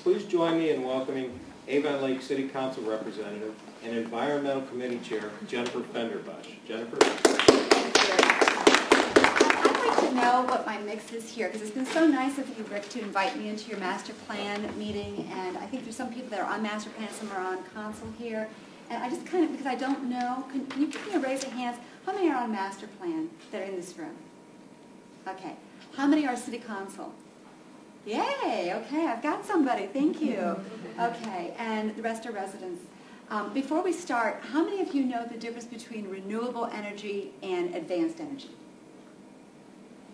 please join me in welcoming Avon Lake City Council Representative and Environmental Committee Chair, Jennifer Fenderbosch. Jennifer. I'd like to know what my mix is here, because it's been so nice of you, Rick, to invite me into your master plan meeting, and I think there's some people that are on master plan, some are on council here, and I just kind of, because I don't know, can you give me a raise of hands? How many are on master plan that are in this room? Okay. How many are city council? Yay, okay, I've got somebody, thank you. Okay, and the rest are residents. Before we start, how many of you know the difference between renewable energy and advanced energy?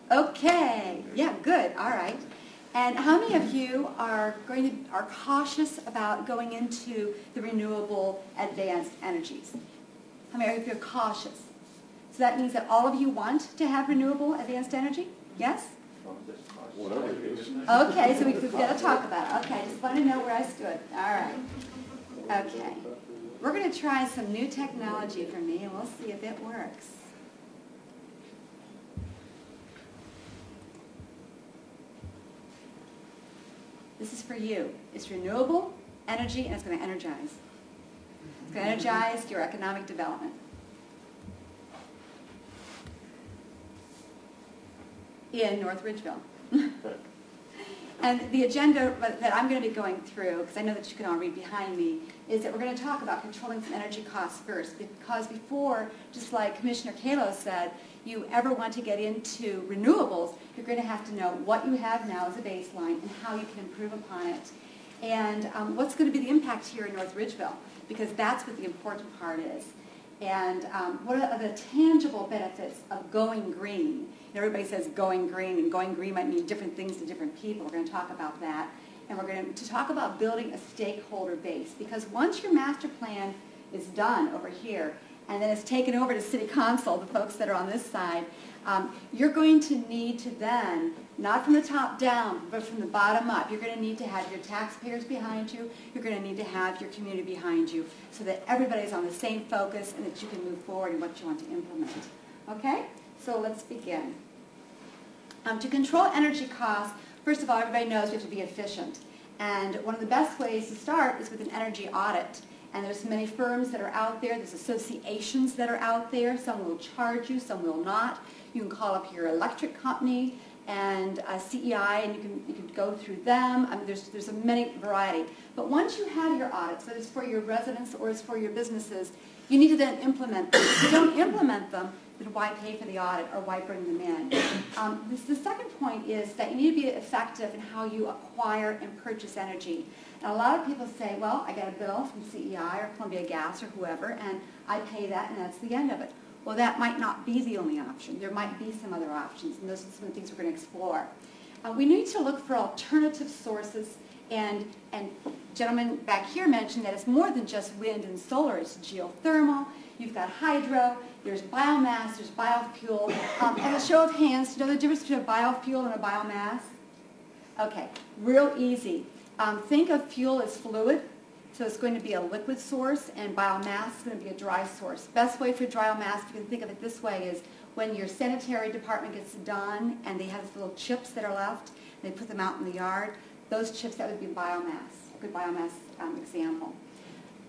Okay, yeah, good, all right. And how many of you are cautious about going into the renewable advanced energies? How many of you are cautious? So that means that all of you want to have renewable advanced energy? Yes? Whatever it is. Okay, so we've got to talk about it. Okay, just want to know where I stood. All right. Okay. We're going to try some new technology for me, and we'll see if it works. This is for you. It's renewable energy, and it's going to energize. It's going to energize your economic development. In North Ridgeville. And the agenda that I'm going to be going through, because I know that you can all read behind me, is that we're going to talk about controlling some energy costs first. Because before, just like Commissioner Kalo said, you ever want to get into renewables, you're going to have to know what you have now as a baseline and how you can improve upon it. And what's going to be the impact here in North Ridgeville, because that's what the important part is. And what are the tangible benefits of going green? Everybody says going green, and going green might mean different things to different people. We're going to talk about that. And we're going to talk about building a stakeholder base, because once your master plan is done over here, and then it's taken over to City Council, the folks that are on this side, you're going to need to then, not from the top down, but from the bottom up, you're going to need to have your taxpayers behind you, you're going to need to have your community behind you, so that everybody's on the same focus and that you can move forward in what you want to implement. Okay? So let's begin. To control energy costs, first of all, everybody knows we have to be efficient. And one of the best ways to start is with an energy audit. And there's many firms that are out there, there's associations that are out there. Some will charge you, some will not. You can call up your electric company and CEI, and you can go through them. I mean, there's a many variety. But once you have your audits, whether it's for your residents or it's for your businesses, you need to then implement them. If you don't implement them, then why pay for the audit or why bring them in? The second point is that you need to be effective in how you acquire and purchase energy. And a lot of people say, well, I got a bill from CEI or Columbia Gas or whoever, and I pay that, and that's the end of it. Well, that might not be the only option. There might be some other options, and those are some of the things we're going to explore. We need to look for alternative sources, and gentlemen back here mentioned that it's more than just wind and solar. It's geothermal, you've got hydro, there's biomass, there's biofuel. And a show of hands, do you know the difference between a biofuel and a biomass? Okay, real easy. Think of fuel as fluid. So it's going to be a liquid source, and biomass is going to be a dry source. Best way for dry mass, if you can think of it this way, is when your sanitary department gets done and they have little chips that are left, and they put them out in the yard, those chips, that would be biomass, a good biomass example.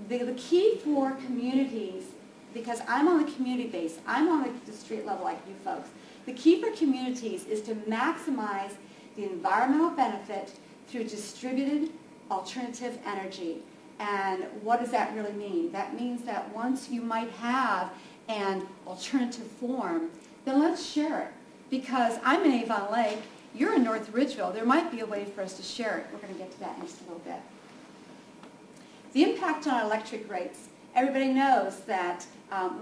The key for communities, because I'm on the community base, I'm on the street level like you folks, the key for communities is to maximize the environmental benefit through distributed alternative energy. And what does that really mean? That means that once you might have an alternative form, then let's share it. Because I'm in Avon Lake, you're in North Ridgeville, there might be a way for us to share it. We're going to get to that in just a little bit. The impact on electric rates. Everybody knows that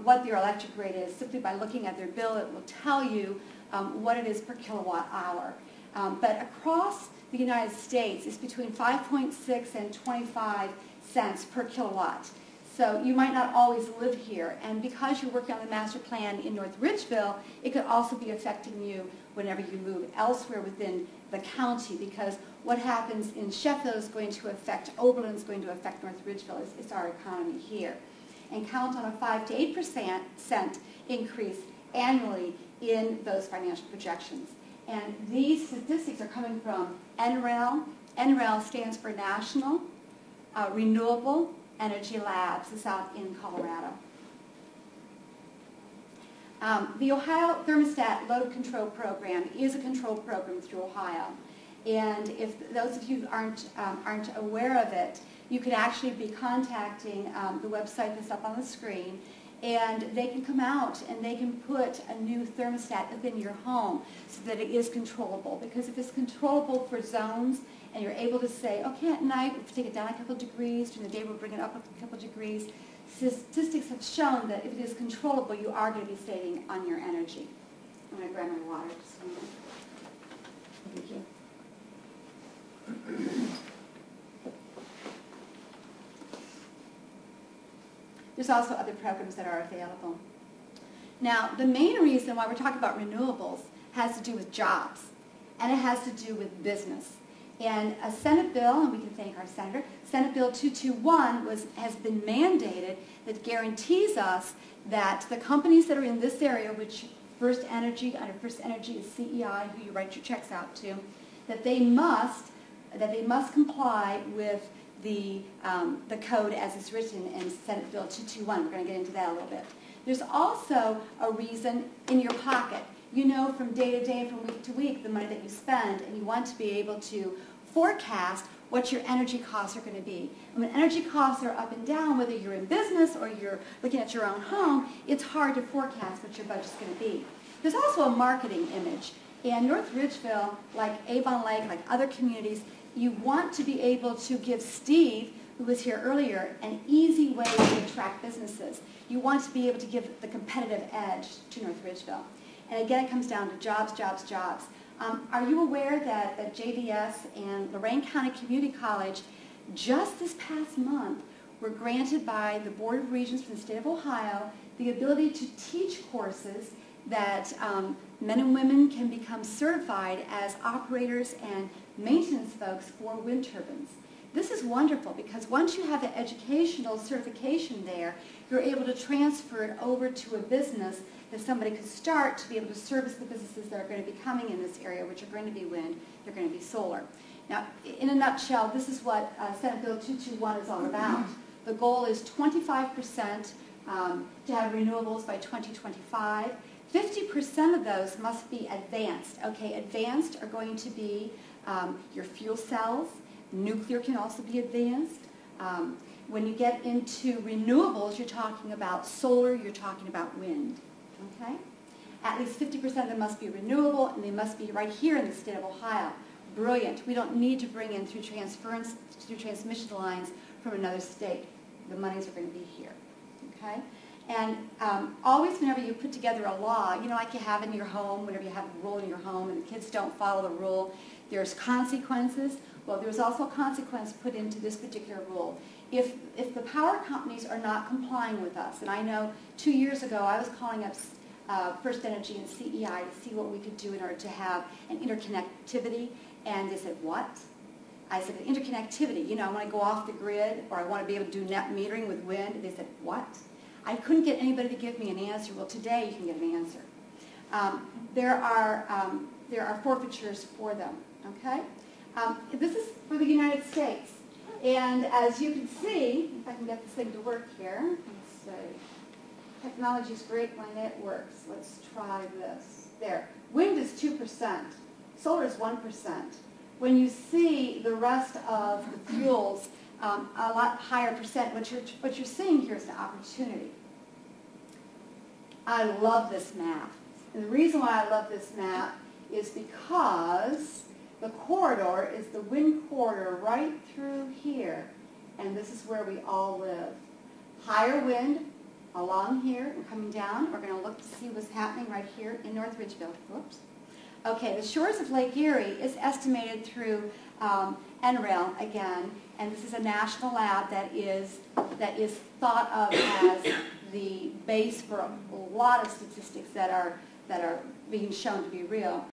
what their electric rate is. Simply by looking at their bill, it will tell you what it is per kilowatt hour. But across the United States, it's between 5.6 and 25 cents per kilowatt. So you might not always live here, and because you're working on the master plan in North Ridgeville, it could also be affecting you whenever you move elsewhere within the county, because what happens in Sheffield is going to affect Oberlin, is going to affect North Ridgeville. It's our economy here. And count on a 5 to 8% increase annually in those financial projections. And these statistics are coming from NREL NREL stands for National Renewable Energy Labs. It's out in Colorado. The Ohio Thermostat Load Control Program is a control program through Ohio. And if those of you aren't aware of it, you could actually be contacting the website that's up on the screen, and they can come out and they can put a new thermostat within your home so that it is controllable. Because if it's controllable for zones and you're able to say, okay, at night we'll take it down a couple degrees, during the day we'll bring it up a couple degrees, statistics have shown that if it is controllable, you are going to be saving on your energy. I'm going to grab my water just a minute. Thank you. There's also other programs that are available. Now, the main reason why we're talking about renewables has to do with jobs, and it has to do with business. And a Senate bill, and we can thank our senator, Senate Bill 221 has been mandated that guarantees us that the companies that are in this area, which First Energy, under First Energy is CEI, who you write your checks out to, that they must comply with the code as it's written in Senate Bill 221. We're going to get into that a little bit. There's also a reason in your pocket. You know from day to day, from week to week, the money that you spend, and you want to be able to forecast what your energy costs are going to be. And when energy costs are up and down, whether you're in business or you're looking at your own home, it's hard to forecast what your budget's going to be. There's also a marketing image. And North Ridgeville, like Avon Lake, like other communities, you want to be able to give Steve, who was here earlier, an easy way to attract businesses. You want to be able to give the competitive edge to North Ridgeville. And again, it comes down to jobs, jobs, jobs. Are you aware that JVS and Lorain County Community College, just this past month, were granted by the Board of Regents from the state of Ohio the ability to teach courses that men and women can become certified as operators and maintenance folks for wind turbines. This is wonderful because once you have the educational certification there, you're able to transfer it over to a business that somebody could start to be able to service the businesses that are going to be coming in this area, which are going to be wind, they're going to be solar. Now, in a nutshell, this is what Senate Bill 221 is all about. The goal is 25% to have renewables by 2025. 50% of those must be advanced. Okay, advanced are going to be your fuel cells. Nuclear can also be advanced. When you get into renewables, you're talking about solar, you're talking about wind. Okay? At least 50% of them must be renewable, and they must be right here in the state of Ohio. Brilliant. We don't need to bring in through transmission lines from another state. The monies are going to be here. Okay? And always whenever you put together a law, you know, like you have in your home, whenever you have a rule in your home and the kids don't follow the rule, there's consequences. Well, there's also a consequence put into this particular rule. If the power companies are not complying with us, and I know 2 years ago I was calling up First Energy and CEI to see what we could do in order to have an interconnectivity, and they said, what? I said, interconnectivity, you know, I want to go off the grid, or I want to be able to do net metering with wind. And they said, what? I couldn't get anybody to give me an answer. Well, today you can get an answer. There are forfeitures for them, okay? This is for the United States. And as you can see, if I can get this thing to work here, let's see. Technology is great when it works. Let's try this. There. Wind is 2%. Solar is 1%. When you see the rest of the fuels, a lot higher percent, what you're seeing here is an opportunity. I love this map. And the reason why I love this map is because the corridor is the wind corridor right through here. And this is where we all live. Higher wind along here and coming down. We're going to look to see what's happening right here in North Ridgeville. Whoops. Okay, the shores of Lake Erie is estimated through NREL again, and this is a national lab that is thought of as the base for a lot of statistics that are being shown to be real.